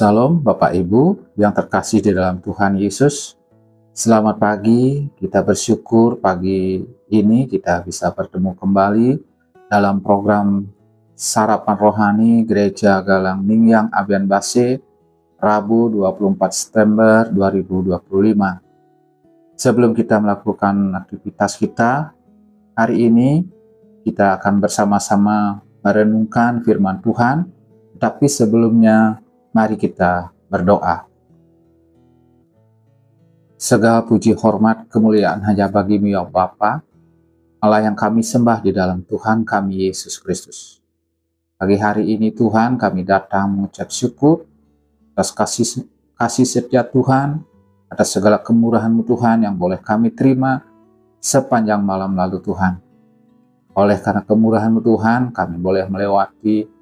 Shalom Bapak Ibu yang terkasih di dalam Tuhan Yesus. Selamat pagi, kita bersyukur pagi ini kita bisa bertemu kembali dalam program Sarapan Rohani Gereja Galang Ningyang Abian Base, Rabu 24 September 2025. Sebelum kita melakukan aktivitas kita, hari ini kita akan bersama-sama merenungkan firman Tuhan, tapi sebelumnya mari kita berdoa. Segala puji hormat kemuliaan hanya bagi-Mu ya Bapa, Allah yang kami sembah di dalam Tuhan kami Yesus Kristus. Pagi hari ini Tuhan kami datang mengucap syukur atas kasih setia Tuhan, atas segala kemurahan-Mu Tuhan yang boleh kami terima sepanjang malam lalu Tuhan. Oleh karena kemurahan-Mu Tuhan kami boleh melewati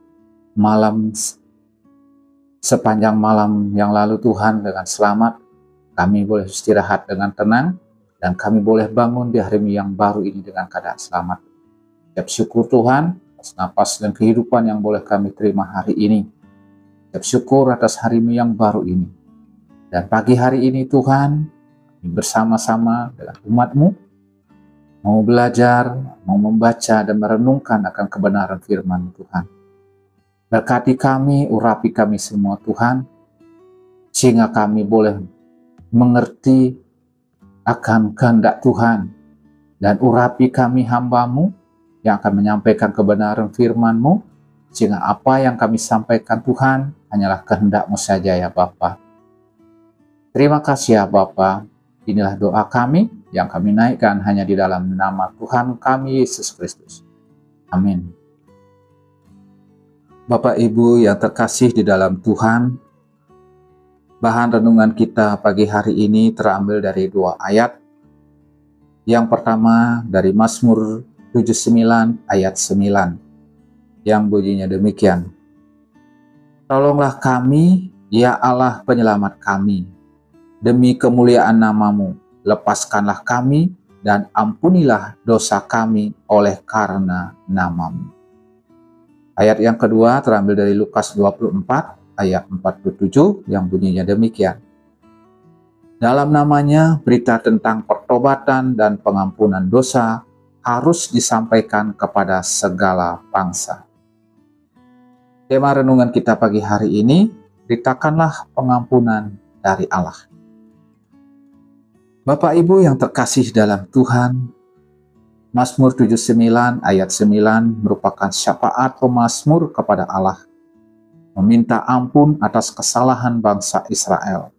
sepanjang malam yang lalu Tuhan dengan selamat. Kami boleh istirahat dengan tenang dan kami boleh bangun di hari yang baru ini dengan keadaan selamat. Ucap syukur Tuhan atas napas dan kehidupan yang boleh kami terima hari ini. Ucap syukur atas hari yang baru ini. Dan pagi hari ini Tuhan, kami bersama-sama dengan umat-Mu mau belajar, mau membaca dan merenungkan akan kebenaran firman Tuhan. Berkati kami, urapi kami semua Tuhan, sehingga kami boleh mengerti akan kehendak Tuhan, dan urapi kami hamba-Mu yang akan menyampaikan kebenaran firman-Mu, sehingga apa yang kami sampaikan Tuhan hanyalah kehendak-Mu saja ya Bapa. Terima kasih ya Bapa, inilah doa kami yang kami naikkan hanya di dalam nama Tuhan kami Yesus Kristus. Amin. Bapak Ibu yang terkasih di dalam Tuhan, bahan renungan kita pagi hari ini terambil dari dua ayat. Yang pertama dari Mazmur 79 ayat 9 yang bunyinya demikian. Tolonglah kami, ya Allah penyelamat kami, demi kemuliaan nama-Mu, lepaskanlah kami dan ampunilah dosa kami oleh karena nama-Mu. Ayat yang kedua terambil dari Lukas 24 ayat 47 yang bunyinya demikian. Dalam namanya berita tentang pertobatan dan pengampunan dosa harus disampaikan kepada segala bangsa. Tema renungan kita pagi hari ini, beritakanlah pengampunan dari Allah. Bapak Ibu yang terkasih dalam Tuhan, Mazmur 79 ayat 9 merupakan syafaat pemazmur kepada Allah, meminta ampun atas kesalahan bangsa Israel.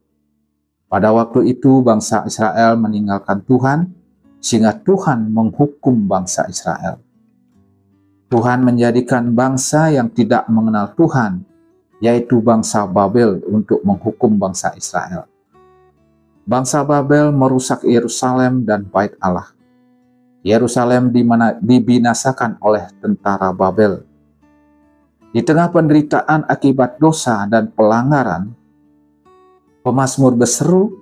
Pada waktu itu bangsa Israel meninggalkan Tuhan, sehingga Tuhan menghukum bangsa Israel. Tuhan menjadikan bangsa yang tidak mengenal Tuhan, yaitu bangsa Babel, untuk menghukum bangsa Israel. Bangsa Babel merusak Yerusalem dan Bait Allah. Yerusalem dibinasakan oleh tentara Babel. Di tengah penderitaan akibat dosa dan pelanggaran, pemazmur berseru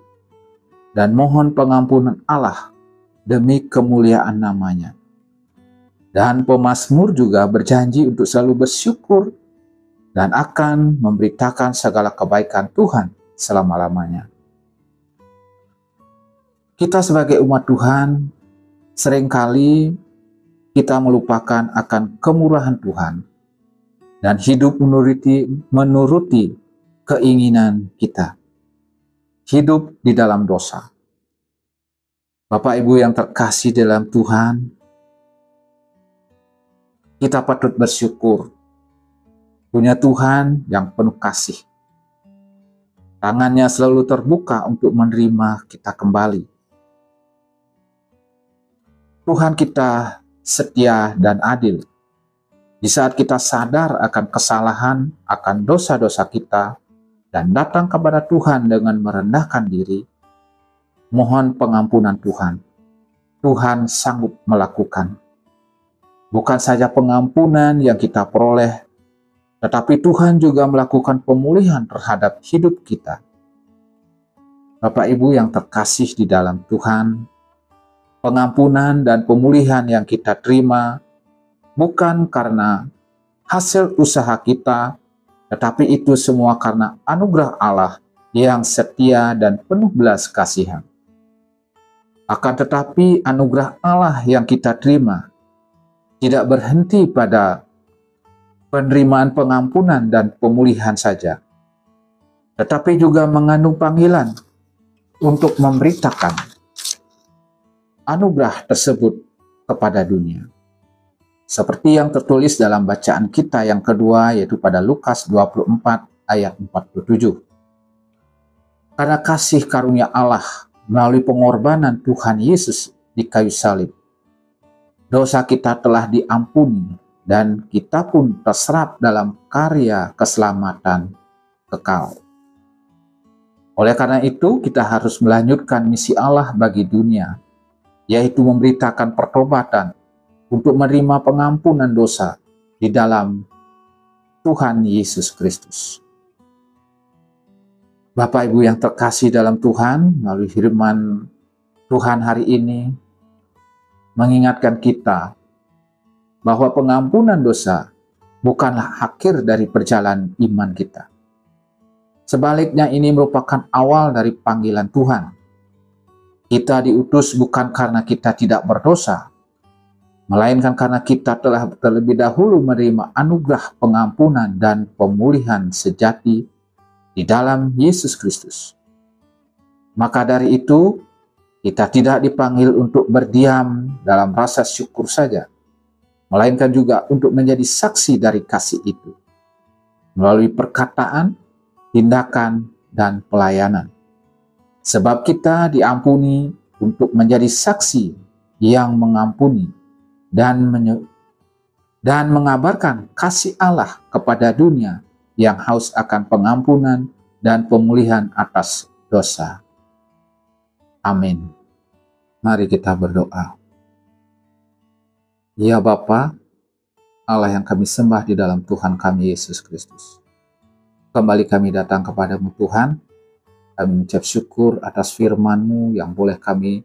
dan mohon pengampunan Allah demi kemuliaan namanya. Dan pemazmur juga berjanji untuk selalu bersyukur dan akan memberitakan segala kebaikan Tuhan selama-lamanya. Kita sebagai umat Tuhan, seringkali kita melupakan akan kemurahan Tuhan dan hidup menuruti keinginan kita. Hidup di dalam dosa. Bapak Ibu yang terkasih dalam Tuhan, kita patut bersyukur punya Tuhan yang penuh kasih. Tangannya selalu terbuka untuk menerima kita kembali. Tuhan kita setia dan adil. Di saat kita sadar akan kesalahan, akan dosa-dosa kita, dan datang kepada Tuhan dengan merendahkan diri, mohon pengampunan Tuhan. Tuhan sanggup melakukan. Bukan saja pengampunan yang kita peroleh, tetapi Tuhan juga melakukan pemulihan terhadap hidup kita. Bapak Ibu yang terkasih di dalam Tuhan, pengampunan dan pemulihan yang kita terima bukan karena hasil usaha kita tetapi itu semua karena anugerah Allah yang setia dan penuh belas kasihan. Akan tetapi anugerah Allah yang kita terima tidak berhenti pada penerimaan pengampunan dan pemulihan saja, tetapi juga mengandung panggilan untuk memberitakan anugerah tersebut kepada dunia. Seperti yang tertulis dalam bacaan kita yang kedua, yaitu pada Lukas 24 ayat 47. Karena kasih karunia Allah melalui pengorbanan Tuhan Yesus di kayu salib, dosa kita telah diampuni dan kita pun terserap dalam karya keselamatan kekal. Oleh karena itu, kita harus melanjutkan misi Allah bagi dunia, yaitu memberitakan pertobatan untuk menerima pengampunan dosa di dalam Tuhan Yesus Kristus. Bapak Ibu yang terkasih dalam Tuhan, melalui firman Tuhan hari ini mengingatkan kita bahwa pengampunan dosa bukanlah akhir dari perjalanan iman kita. Sebaliknya, ini merupakan awal dari panggilan Tuhan. Kita diutus bukan karena kita tidak berdosa, melainkan karena kita telah terlebih dahulu menerima anugerah pengampunan dan pemulihan sejati di dalam Yesus Kristus. Maka dari itu, kita tidak dipanggil untuk berdiam dalam rasa syukur saja, melainkan juga untuk menjadi saksi dari kasih itu, melalui perkataan, tindakan, dan pelayanan. Sebab kita diampuni untuk menjadi saksi yang mengampuni dan mengabarkan kasih Allah kepada dunia yang haus akan pengampunan dan pemulihan atas dosa. Amin. Mari kita berdoa. Ya Bapa, Allah yang kami sembah di dalam Tuhan kami Yesus Kristus, kembali kami datang kepadamu Tuhan. Kami mengucap syukur atas firman-Mu yang boleh kami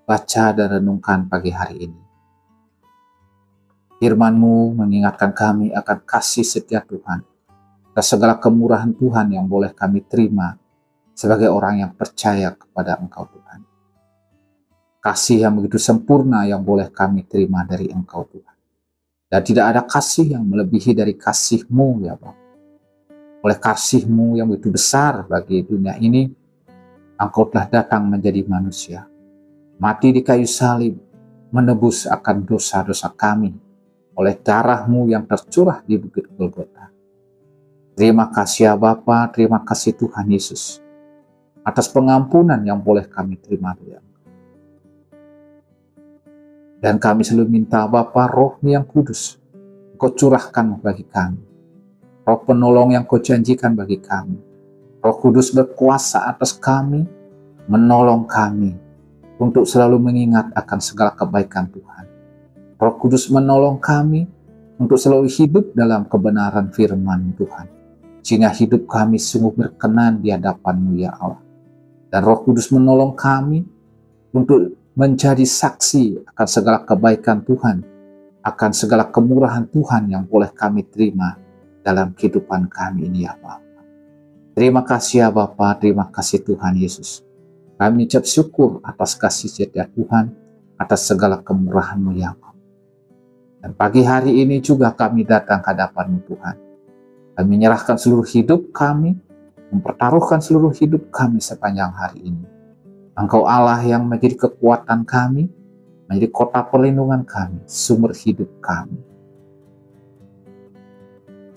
baca dan renungkan pagi hari ini. Firman-Mu mengingatkan kami akan kasih setia Tuhan, atas segala kemurahan Tuhan yang boleh kami terima sebagai orang yang percaya kepada Engkau Tuhan. Kasih yang begitu sempurna yang boleh kami terima dari Engkau Tuhan. Dan tidak ada kasih yang melebihi dari kasih-Mu ya Bapa. Oleh kasih-Mu yang begitu besar bagi dunia ini, Engkau telah datang menjadi manusia, mati di kayu salib, menebus akan dosa-dosa kami, oleh darah-Mu yang tercurah di bukit Golgota. Terima kasih ya Bapa, terima kasih Tuhan Yesus, atas pengampunan yang boleh kami terima dari Engkau. Dan kami selalu minta Bapa, Roh-Mu yang kudus, Engkau curahkan bagi kami. Roh penolong yang Kau janjikan bagi kami. Roh Kudus berkuasa atas kami, menolong kami untuk selalu mengingat akan segala kebaikan Tuhan. Roh Kudus menolong kami untuk selalu hidup dalam kebenaran firman Tuhan, sehingga hidup kami sungguh berkenan di hadapan-Mu ya Allah. Dan Roh Kudus menolong kami untuk menjadi saksi akan segala kebaikan Tuhan, akan segala kemurahan Tuhan yang boleh kami terima dalam kehidupan kami ini ya Bapa. Terima kasih ya Bapa, terima kasih Tuhan Yesus. Kami ucap syukur atas kasih setia Tuhan, atas segala kemurahan-Mu ya Allah. Dan pagi hari ini juga kami datang ke hadapan-Mu Tuhan. Kami menyerahkan seluruh hidup kami, mempertaruhkan seluruh hidup kami sepanjang hari ini. Engkau Allah yang menjadi kekuatan kami, menjadi kota perlindungan kami, sumber hidup kami.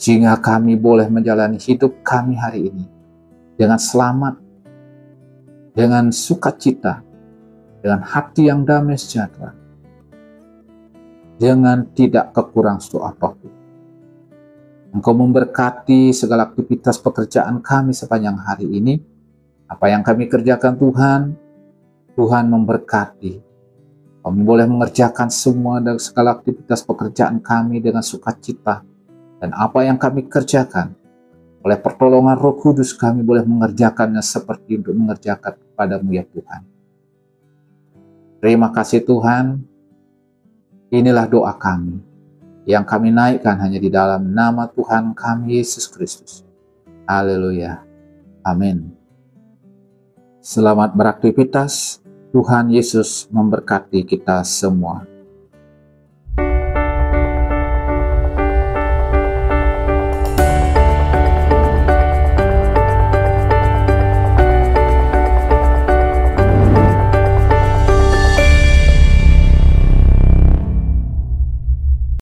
Sehingga kami boleh menjalani hidup kami hari ini dengan selamat, dengan sukacita, dengan hati yang damai sejahtera, dengan tidak kekurang suatu apapun. Engkau memberkati segala aktivitas pekerjaan kami sepanjang hari ini. Apa yang kami kerjakan Tuhan, Tuhan memberkati. Kami boleh mengerjakan semua dan segala aktivitas pekerjaan kami dengan sukacita. Dan apa yang kami kerjakan, oleh pertolongan Roh Kudus kami boleh mengerjakannya seperti untuk mengerjakan kepadamu ya Tuhan. Terima kasih Tuhan, inilah doa kami. yang kami naikkan hanya di dalam nama Tuhan kami Yesus Kristus. Haleluya. Amin. Selamat beraktivitas. Tuhan Yesus memberkati kita semua.